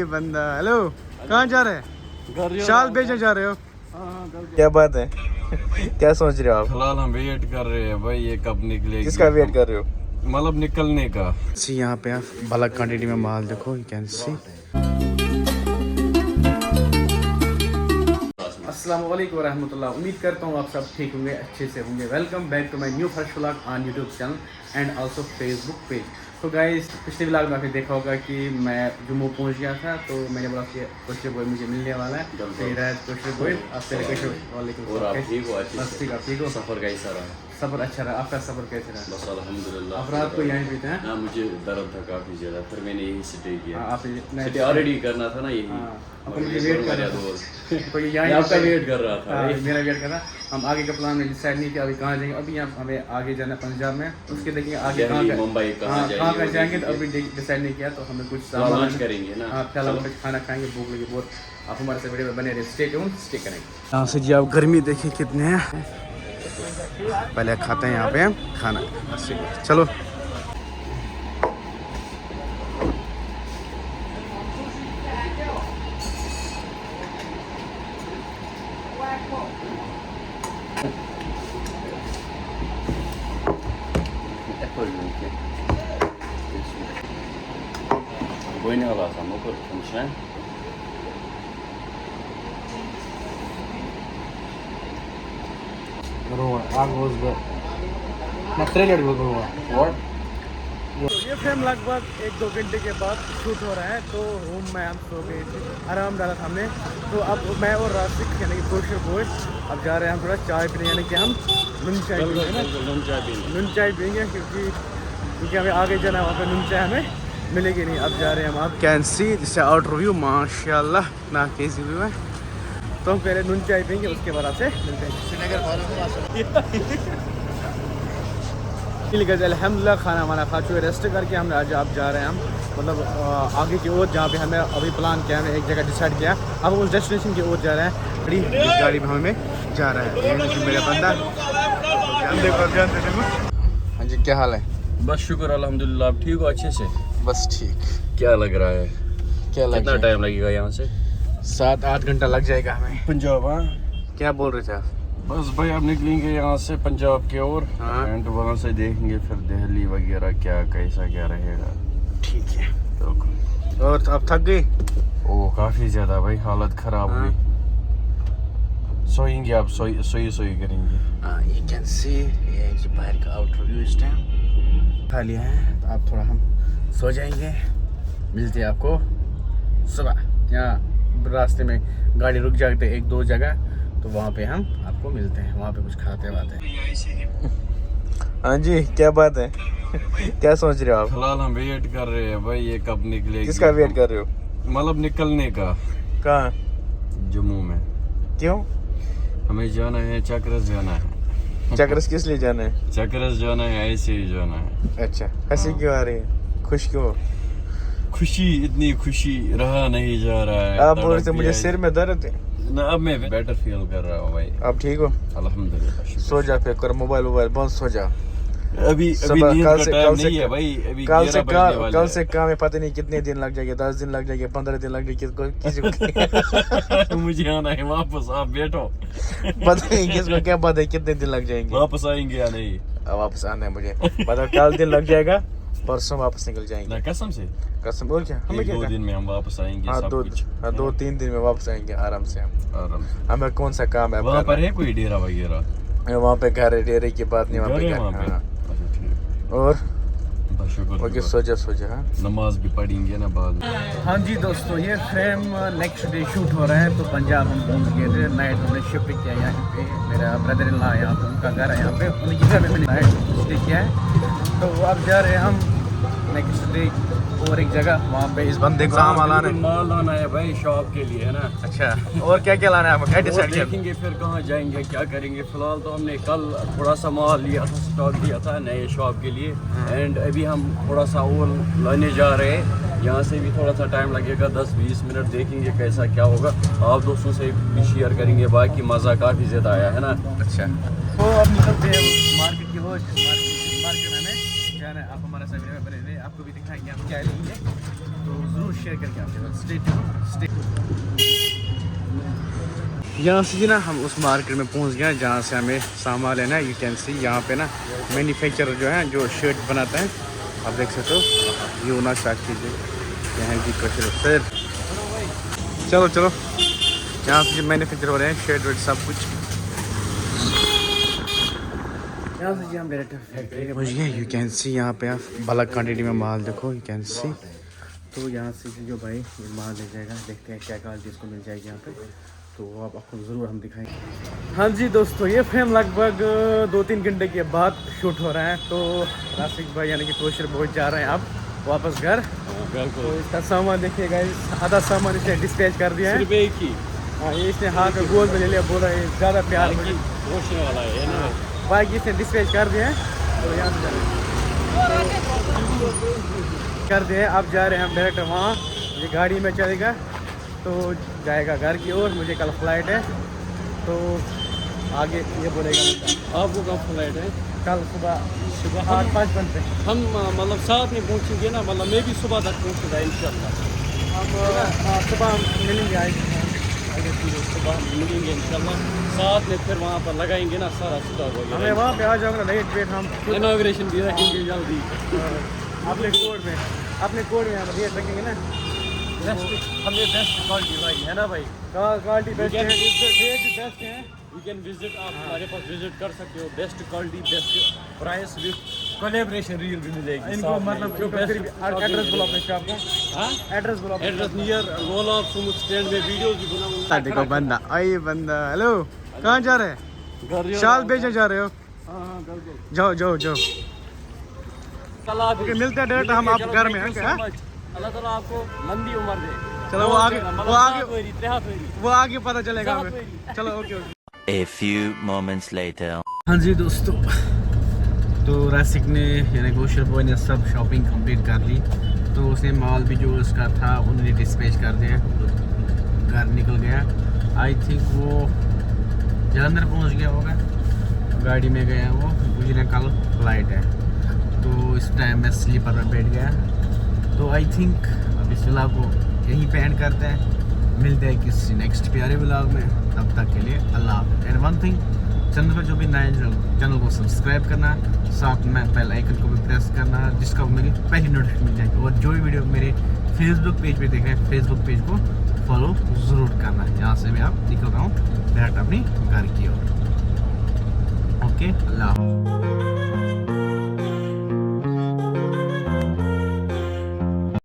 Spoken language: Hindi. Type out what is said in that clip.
बंदा हेलो, कहाँ जा रहे हैं? शाल बेचने जा रहे हो? क्या बात है? क्या सोच रहे हो आप? फिलहाल हम वेट कर रहे हैं भाई, ये कब निकलेगी। किसका वेट कर रहे हो? मतलब निकलने का। सी यहाँ पे आप बल्क क्वांटिटी में माल देखो, यू कैन सी। अस्सलाम वालेकुम रहमतुल्लाह। उम्मीद करता हूँ आप सब ठीक होंगे, अच्छे से होंगे। Welcome back to my new first vlog on YouTube channel and also Facebook page. तो गाइस, पिछले व्लॉग में आपने देखा होगा कि मैं जम्मू पहुँच गया था, तो मैंने बोला कि कोशर बॉय मुझे मिलने वाला है। तो ये रहा कोशर बॉय। आप पहले कोशर वालेकुम। और आप ठीक हो? बस ठीक, आप ठीक हो? सफ़र कैसा रहा? सफ़र अच्छा रहा। आपका सफ़र कैसा रहा? बस अल्हम्दुलिल्लाह। आप रात को यहाँ पे थे? हाँ, मुझे दर्द था काफ़ी ज़्यादा, फिर मैंने यही स्टे किया। आप स्टे ऑलरेडी करना था ना यही। आपको मुझे वेट कर रहा था, तो यहाँ आपका वेट कर रहा था। मेरा वेट कर रहा। हम आगे का प्लान में डिसाइड नहीं किया अभी कहाँ जाएंगे। अभी यहाँ हमें आगे जाना पंजाब में, उसके देखेंगे आगे मुंबई कहाँ जाएंगे। तो अभी डिसाइड नहीं किया, तो हमें कुछ सामान करेंगे ना। हाँ, फिलहाल कुछ खाना खाएंगे, भूख लगी बहुत। आप हमारे से वीडियो में बने रहे, स्टे ट्यून, स्टे करेंगे। यहाँ से जी आप गर्मी देखिए कितने हैं। पहले खाते हैं यहाँ पे खाना, चलो। Boyun alasam okur konuşan. ये फिल्म लगभग 1-2 घंटे के बाद शूट हो रहा है। तो रूम में हम सो गए थे, आराम डाला था हमने। तो अब मैं और राशिक यानी कि कोशर बॉय अब जा रहे हैं हम थोड़ा चाय पीने, यानी कि हम नून चाय पीएंगे ना। नून चाय पीएंगे क्योंकि हमें आगे जाना है, वहाँ पर नून चाय हमें मिलेगी नहीं। अब जा रहे हैं हम। आप कैन सी जिससे आउटर व्यू माशाल्लाह ना कैसी व्यू है। तो हम पहले नून चाय पीएंगे, उसके बाद आपसे मिलते हैं। अल्हम्दुलिल्लाह खाना हमारा खा चुके, रेस्ट करके हम आज आप जा रहे हैं हम मतलब आगे की ओर, जहाँ पे हमें अभी प्लान किया, हमने एक जगह डिसाइड किया। अब उस डेस्टिनेशन की ओर जा रहे हैं। बड़ी गाड़ी में हमें जा रहा है मेरा बंदा। हाँ जी, क्या हाल है? बस शुक्र अल्हम्दुलिल्लाह। आप ठीक हो? अच्छे से? बस ठीक। क्या लग रहा है? कितना टाइम लगेगा यहाँ से? 7-8 घंटा लग जाएगा हमें। पंजाब? हाँ, क्या बोल रहे थे आप? बस भाई अब निकलेंगे यहाँ से पंजाब की ओर। एंड वहाँ से देखेंगे फिर दिल्ली वगैरह क्या कैसा क्या रहेगा। ठीक है। और आप थक गए? ओह काफ़ी ज़्यादा भाई, हालत ख़राब हुई। सोएंगे आप? सोई करेंगे। हाँ, you can see ये जो बाहर का आउटर व्यू इस टाइम खा लिया है। तो आप थोड़ा हम सो जाएंगे, मिलते हैं आपको सुबह। यहाँ रास्ते में गाड़ी रुक जाते 1-2 जगह, तो वहाँ पे हम आपको मिलते हैं, वहाँ पे कुछ खाते वाते। हाँ जी, क्या बात है? क्या सोच रहे हो आप? फिलहाल हम वेट कर रहे हैं भाई, ये कब निकलेगी। किसका वेट कर रहे हो? मतलब निकलने का। कहाँ? जम्मू में। क्यों? हमें जाना है, चक्रस जाना है। चक्रस किस लिए जाना है? चक्रस जाना है, ऐसे ही जाना है। अच्छा, हंसी क्यों आ रही है? खुश क्यों? खुशी, इतनी खुशी रहा नहीं जा रहा है। आप बोल रहे थे मुझे सिर में दर्द है ना, अब मैं बेटर फील कर रहा हूँ भाई। आप ठीक हो? अल्हम्दुलिल्लाह। सो जा, फिर कर मोबाइल बंद, सो जा। अभी नींद का टाइम नहीं है भाई। अभी कल से काम है, पता नहीं कितने दिन लग जाएंगे। 10 दिन लग जाएंगे, 15 दिन लग जाएंगे, किसी को मुझे आना है वापस, आप बैठो। पता नहीं किसको क्या पता है कितने दिन लग जाएंगे। वापस आएंगे या नहीं? वापस आना है मुझे पता। कल दिन लग जाएगा, परसों वापस निकल जाएंगे ना। कसम से? कसम बोल क्या? हमें क्या 2 दिन में हम वापस आएंगे। हाँ, सब कुछ। 2-3 दिन में वापस आएंगे आराम से। आराम से। हमें कौन सा काम है? वहाँ पर है कोई डेरा वगैरह? वहाँ पे घर है, डेरे की बात नहीं। वहाँ पे और ओके, सो जा। हाँ, नमाज भी पढ़ेंगे ना बाद में। हाँ जी दोस्तों, ये फिल्म नेक्स्ट डे शूट हो रहा है। तो पंजाब हम पहुँच गए थे, नाइट हमने शिफ्ट किया यहाँ पे। मेरा ब्रदर इन लॉ यहाँ पे, उनका घर है यहाँ पे, उनकी घर में मैंने नाइट स्टे किया है। तो अब जा रहे हैं हम नेक्स्ट डे और एक जगह, वहाँ पे इस बंदे को माल लाना है भाई शॉप के लिए, है ना। अच्छा, और क्या क्या लाना है? क्या डिसाइड देखेंगे फिर कहाँ जाएंगे, क्या करेंगे। फिलहाल तो हमने कल थोड़ा सा माल लिया था, स्टॉक दिया था नए शॉप के लिए। एंड अभी हम थोड़ा सा और लाने जा रहे हैं। यहाँ से भी थोड़ा सा टाइम लगेगा, 10-20 मिनट। देखेंगे कैसा क्या होगा, आप दोस्तों से भी शेयर करेंगे। बाकी मज़ा काफ़ी ज़्यादा आया है ना। अच्छा, तो अब निकलते हैं मार्केट की ओर। मार्केट में जाना है, आप हमारा साथ में बने रहे, आपको भी दिखाएंगे हम क्या लेंगे। तो ज़रूर शेयर करके आपके साथ स्टे यहाँ से जी ना हम उस मार्केट में पहुँच गए हैं जहाँ से हमें सामान लेना है। यू कैन सी यहाँ पे ना मैन्युफैक्चरर जो है जो शर्ट बनाता है, आप देख सकते हो, ये होना स्टार्ट कीजिए यहाँ की कोशिश फिर चलो चलो यहाँ से मैन्युफैक्चर हो रहे हैं शर्ट वर्ट सब कुछ। यहाँ से जी हम डायरेक्ट फैक्ट्री में पहुँच गए। यू कैन सी यहाँ पे आप बल्क क्वान्टिटी में माल देखो, यू कैन सी। तो यहाँ से जो भाई ये माल ले जाएगा, देखते हैं क्या क्वालिटी इसको मिल जाएगी यहाँ पे, तो आप आपको ज़रूर हम दिखाएंगे। हाँ जी दोस्तों, ये फ्रेम लगभग 2-3 घंटे के बाद शूट हो रहा है। तो राशिक भाई यानी कि कोशर बहुत जा रहे हैं अब वापस घर। तो इसका सामान देखिएगा, आधा सामान इसने डिस्पैच कर दिया है। हाँ, ये इसने हाथ में गोल में ले लिया, बोला ये ज़्यादा प्यार वाला है, बाइक इसने डिस्पैच कर दिया है। तो यहाँ कर दिए, अब जा रहे हैं हम डायरेक्ट वहाँ, ये गाड़ी में चलेगा तो जाएगा घर की ओर। मुझे कल फ्लाइट है, तो आगे ये बोलेगा। आपको कब फ्लाइट है? कल सुबह 8:55 पे हम मतलब साथ में पहुंचेंगे ना, मतलब मैं भी सुबह तक पहुंचूंगा इंशाल्लाह। हम सुबह हम मिलेंगे अगर सुबह हम मिलेंगे इंशाल्लाह, साथ में फिर वहाँ पर लगाएंगे ना सारा स्टॉक हमें वगैरह। वहाँ पे आ जाऊँगा लेट वेट हम इनॉग्रेशन भी रखेंगे जल्दी। अपने कोड में हम रेट रखेंगे ना। हमने बेस्ट क्वालिटी लाई है ना भाई, क्वालिटी बेस्ट है, रेट भी बेस्ट है। यू कैन विजिट, आप हमारे पास विजिट कर सकते हो। Best quality, best price with collaboration reel भी मिलेगी इनको मतलब जो बेस्ट एड्रेस बोलो अपने शॉप का, हाँ एड्रेस बोलो। एड्रेस नियर रोल ऑफ सुमुद स्टैंड में वीडियोस भी बनाऊंगा। देखो बंदा, आई बंदा, हेलो कहाँ जा रहे हैं? शाल बेचने जा रहे हो? हाँ बिल्कुल। जाओ जाओ जाओ। ओके, मिलते हैं डायरेक्ट हम आप घर में हैं क्या? अल्लाह ताला आपको लंबी उम्र दे। चलो वो आगे पता चलेगा हमें। चलो okay okay. A few moments later. हाँ जी दोस्तों, तो राशिक ने यानी कोशर बॉय ने सब शॉपिंग कंप्लीट कर ली। तो उसने माल भी जो उसका था उन्होंने डिस्पैच कर दिया, तो घर निकल गया। आई थिंक वो जलंधर पहुंच गया होगा, गाड़ी में गया वो, मुझे कल फ्लाइट है। तो इस टाइम मैं स्लीपर में बैठ गया। तो आई थिंक अब इस व्लॉग को यहीं पे एंड करते हैं, मिलते हैं किसी नेक्स्ट प्यारे व्लॉग में। तब तक के लिए अल्लाह हाफ़िज़। एंड वन थिंग, चैनल पर जो भी नए चैनल को सब्सक्राइब करना, साथ में बेल आइकन को भी प्रेस करना, जिसका मेरी पहली नोटिफिकेशन मिल जाएगी। और जो भी वीडियो मेरे फेसबुक पेज पे देख रहे हैं, फेसबुक पेज को फॉलो ज़रूर करना है। यहाँ से मैं आप निकल रहा हूँ डायरेक्ट अपनी घर की ओर। ओके, अल्लाह हाफ़िज़।